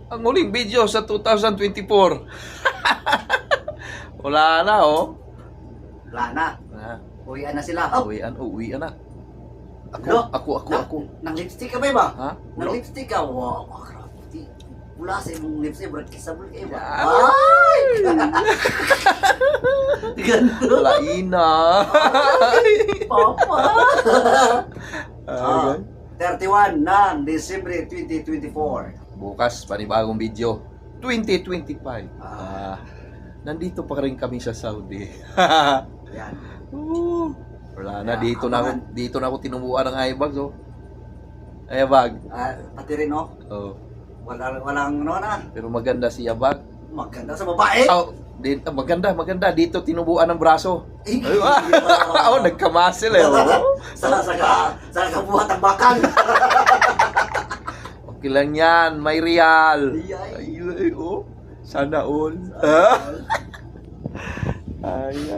Ang huling video sa 2024. Wala na, oh. Wala na. Ah, Uwian na sila. uwian na. No? Ako. Nang lipstick ka ba? Ha? Nang lipstick ka? Wow, grabe. Wala sa imong lipstick, bro. Kisabol kayo ba? Ah. Ay! Ganto. Wala ina. Papa! Ah, 31 ng December 2024. Bukas, panibagong video. 2025. Nandito pa rin kami sa Saudi. Yan. Wala na, Yeah, dito na ako tinubuan ng eyebags, oh. Eyebag. Pati rin, no? Oh. Walang ano na. Pero maganda si Eyebag. Maganda sa babae. Oh, maganda. Dito tinubuan ng braso. Eh, Ay, oh, nagkamasil eh. Oh. sa kabuhat ang bakang. Okay lang yan, may real. Ay. Ay, oh. Sana all. Ay,